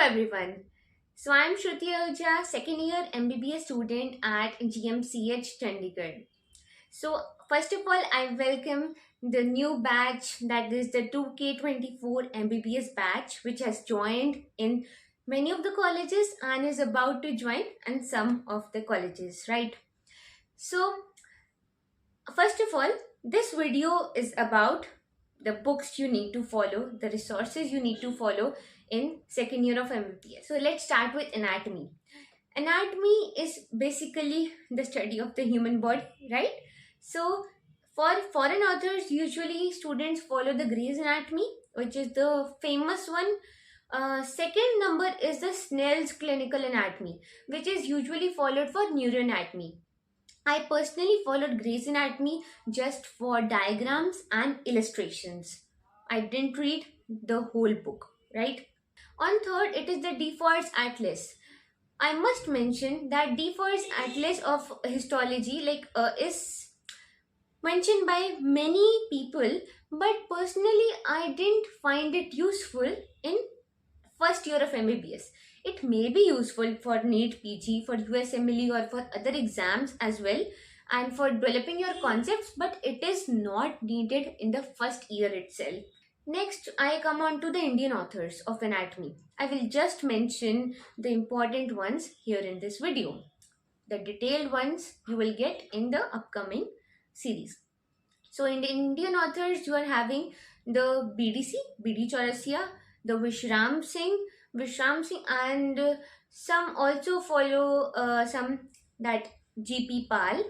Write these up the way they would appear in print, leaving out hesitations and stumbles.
everyone. So I'm Shruti Ahuja, second year MBBS student at GMCH Chandigarh. So first of all, I welcome the new batch, that is the 2K24 MBBS batch, which has joined in many of the colleges and is about to join in some of the colleges, right? So first of all, this video is about the books you need to follow, the resources you need to follow in second year of MBBS. So let's start with anatomy. Anatomy is basically the study of the human body, right? So for foreign authors, usually students follow the Gray's Anatomy, which is the famous one. Second number is the Snell's Clinical Anatomy, which is usually followed for neuroanatomy. I personally followed Gray's Anatomy just for diagrams and illustrations. I didn't read the whole book, right? On third, it is the Defort's Atlas. I must mention that Defort's Atlas of Histology is mentioned by many people, but personally I didn't find it useful in first year of MBBS. It may be useful for NEET PG, for USMLE or for other exams as well, and for developing your concepts, but it is not needed in the first year itself. Next, I come on to the Indian authors of anatomy. I will just mention the important ones here in this video. The detailed ones you will get in the upcoming series. So in the Indian authors, you are having the BDC, BD Chaurasia, the Vishram Singh, and some also follow some that GP Pal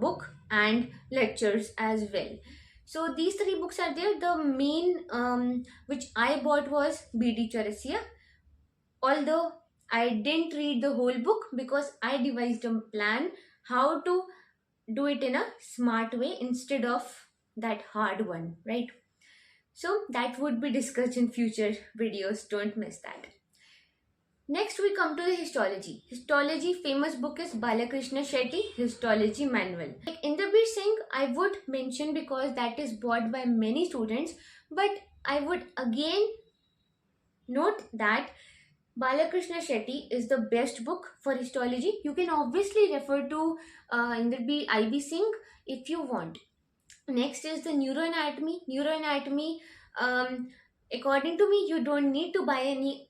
book and lectures as well. So these three books are there. The main which I bought was BD Chaurasia, although I didn't read the whole book because I devised a plan how to do it in a smart way instead of that hard one, right? So that would be discussed in future videos, don't miss that. Next we come to the histology. Histology famous book is Balakrishna Shetty Histology Manual. Like Inderbir Singh, I would mention because that is bought by many students, but I would again note that Balakrishna Shetty is the best book for histology. You can obviously refer to Inderbir IB Singh if you want. Next is the neuroanatomy. Neuroanatomy, according to me, you don't need to buy any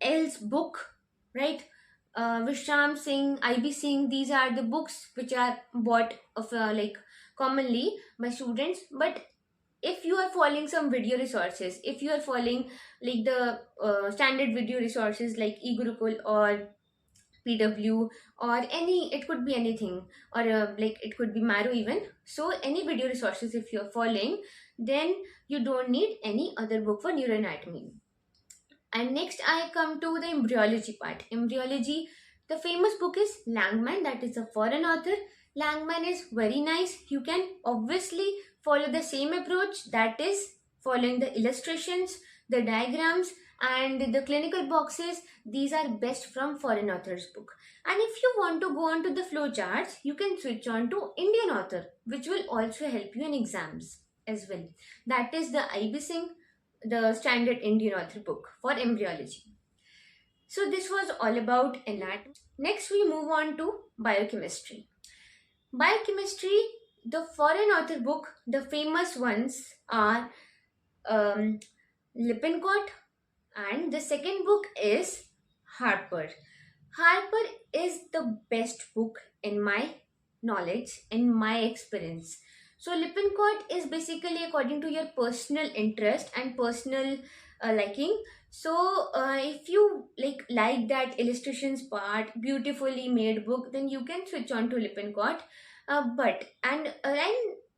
else book, right? Vishram Singh, IB Singh, these are the books which are bought of commonly by students. But if you are following some video resources, if you are following like the standard video resources like eGurukul or PW or any, it could be anything, or like it could be Marrow even. So any video resources if you're following, then you don't need any other book for neuroanatomy. And next I come to the embryology part. Embryology, the famous book is Langman, that is a foreign author. Langman is very nice. You can obviously follow the same approach, that is following the illustrations, the diagrams and the clinical boxes. These are best from foreign author's book. And if you want to go on to the flow charts, you can switch on to Indian author, which will also help you in exams as well. That is the IB Singh, the standard Indian author book for embryology. So this was all about anatomy. Next we move on to biochemistry. Biochemistry, the foreign author book, the famous ones are Lippincott, and the second book is Harper. Harper is the best book in my knowledge, in my experience. So Lippincott is basically according to your personal interest and personal liking. So if you like that illustrations part, beautifully made book, then you can switch on to Lippincott. And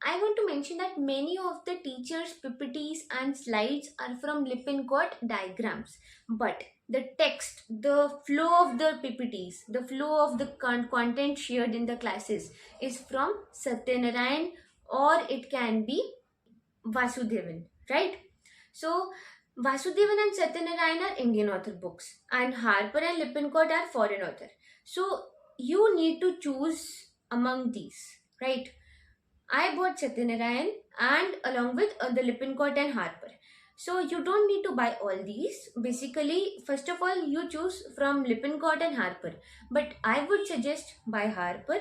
I want to mention that many of the teachers' PPTs and slides are from Lippincott diagrams, but the text, the flow of the PPTs, the flow of the content shared in the classes is from Satyanarayan, or it can be Vasudevan, right? So Vasudevan and Satyanarayan are Indian author books, and Harper and Lippincott are foreign author. So you need to choose among these, right? I bought Satyanarayan and along with the Lippincott and Harper. So you don't need to buy all these. Basically, first of all, you choose from Lippincott and Harper, but I would suggest buy Harper,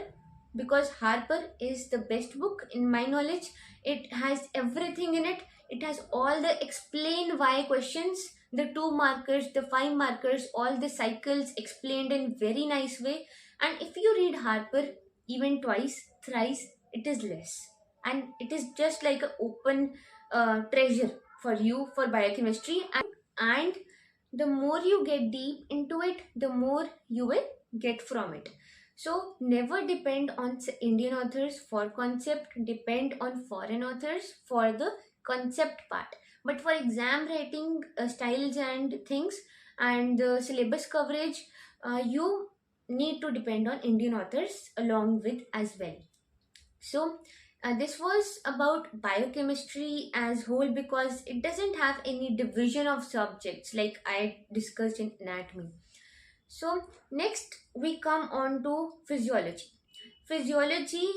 because Harper is the best book in my knowledge. It has everything in it. It has all the explain why questions, the 2 markers, the 5 markers, all the cycles explained in very nice way. And if you read Harper even twice, thrice, it is less, and it is just like an open treasure for you for biochemistry. And the more you get deep into it, the more you will get from it. So never depend on Indian authors for concept, depend on foreign authors for the concept part. But for exam writing styles and things and the syllabus coverage, you need to depend on Indian authors along with as well. So this was about biochemistry as whole, because it doesn't have any division of subjects like I discussed in anatomy. So next we come on to physiology. Physiology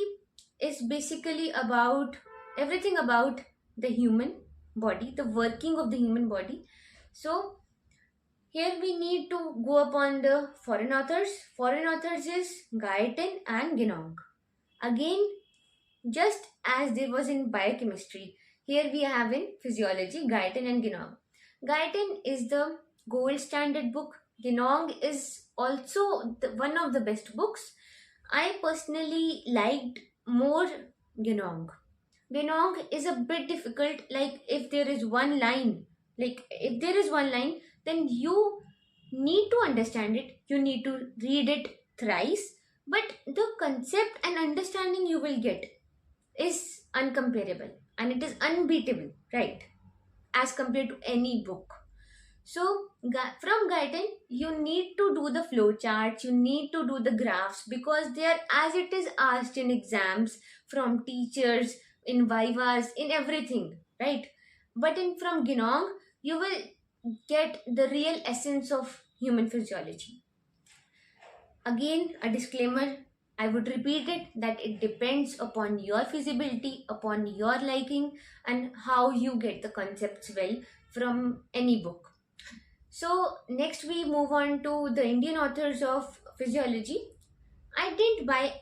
is basically about everything about the human body, the working of the human body. So here we need to go upon the foreign authors. Foreign authors is Guyton and Genong. Again, just as there was in biochemistry, here we have in physiology Guyton and Genong. Guyton is the gold standard book. Genong is also one of the best books. I personally liked more Genong. Genong is a bit difficult. Like if there is one line, then you need to understand it. You need to read it thrice. But the concept and understanding you will get is uncomparable, and it is unbeatable, right? As compared to any book. So from Guyton, you need to do the flow charts, you need to do the graphs, because they are as it is asked in exams from teachers, in vivas, in everything, right? But in from Genong, you will get the real essence of human physiology. Again, a disclaimer, I would repeat it, that it depends upon your feasibility, upon your liking, and how you get the concepts well from any book. So, next we move on to the Indian authors of physiology. I didn't buy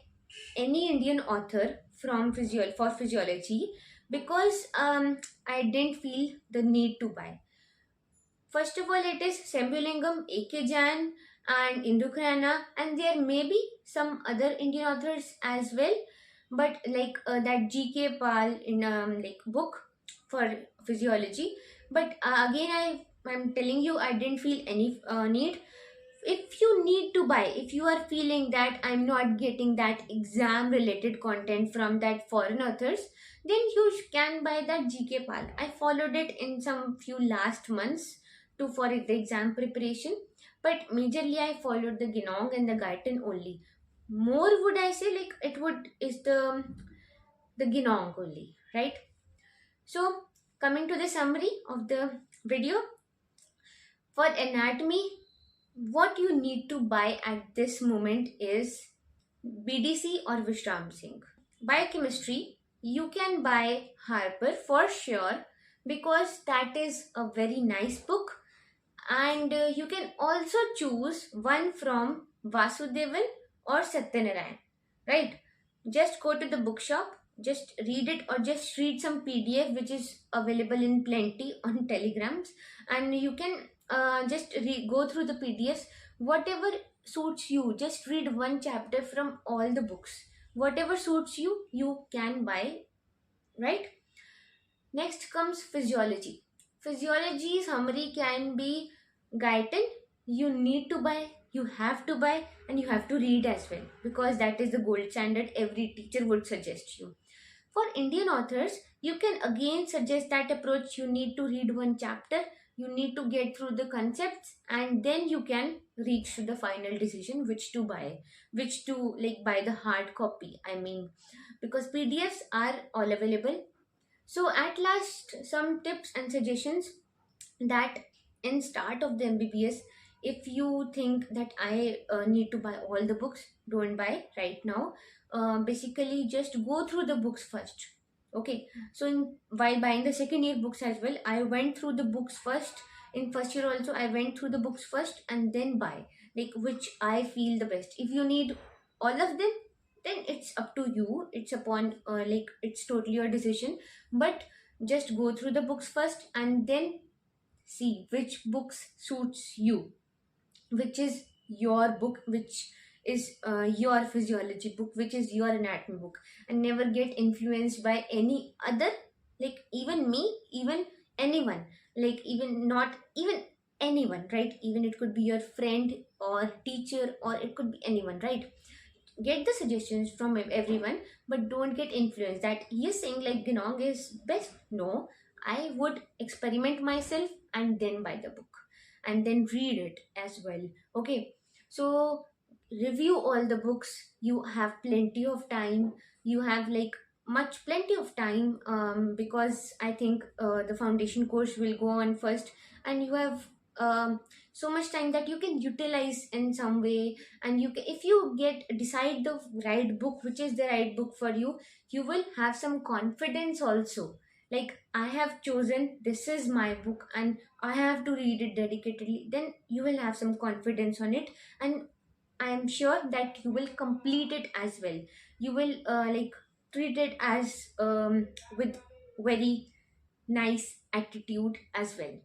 any Indian author from for physiology because I didn't feel the need to buy. First of all, it is Sembulingam, A.K. Jain, and Indu Khanna, and there may be some other Indian authors as well, but like that G.K. Pal in like book for physiology. But I'm telling you, I didn't feel any need. If you need to buy, if you are feeling that I'm not getting that exam related content from that foreign authors, then you can buy that GK Pal. I followed it in some few last months to for the exam preparation, but majorly I followed the Genong and the Guyton only. More would I say, like it would is the Genong only, right? So coming to the summary of the video, for anatomy, what you need to buy at this moment is BDC or Vishram Singh. Biochemistry, you can buy Harper for sure, because that is a very nice book, and you can also choose one from Vasudevan or Satyanarayan, right? Just go to the bookshop, just read it, or just read some PDF which is available in plenty on Telegrams, and you can just go through the PDFs, whatever suits you. Just read one chapter from all the books. Whatever suits you, you can buy, right? Next comes physiology. Physiology summary can be Guyton. You need to buy, you have to buy, and you have to read as well, because that is the gold standard every teacher would suggest you. For Indian authors, you can again suggest that approach. You need to read one chapter, you need to get through the concepts, and then you can reach to the final decision which to buy, which to like buy the hard copy. I mean, because PDFs are all available. So at last, some tips and suggestions that in start of the MBBS, if you think that I need to buy all the books, don't buy right now. Basically, just go through the books first. Okay, so while buying the second year books as well, I went through the books first. In first year also, I went through the books first and then buy, like, which I feel the best. If you need all of them, then it's up to you. It's upon like, it's totally your decision. But just go through the books first and then see which books suits you, which is your book, which is your physiology book, which is your anatomy book. And never get influenced by any other, like even me, even anyone, like even not even anyone, right? Even it could be your friend or teacher, or it could be anyone, right? Get the suggestions from everyone, but don't get influenced that he's saying like Gnong is best. No, I would experiment myself and then buy the book and then read it as well. Okay, so review all the books. You have plenty of time. You have like much plenty of time, because I think the foundation course will go on first, and you have so much time that you can utilize in some way. And you can, if you get decide the right book, which is the right book for you, you will have some confidence also, like I have chosen this is my book and I have to read it dedicatedly. Then you will have some confidence on it, and I am sure that you will complete it as well. You will like treat it as with very nice attitude as well.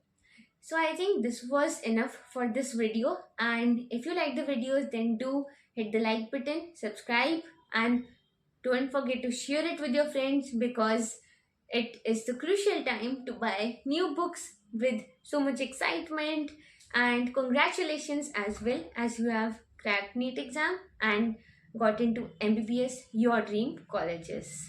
So I think this was enough for this video, and if you like the videos, then do hit the like button, subscribe, and don't forget to share it with your friends, because it is the crucial time to buy new books with so much excitement. And congratulations as well, as you have cracked NEET exam and got into MBBS, your dream colleges.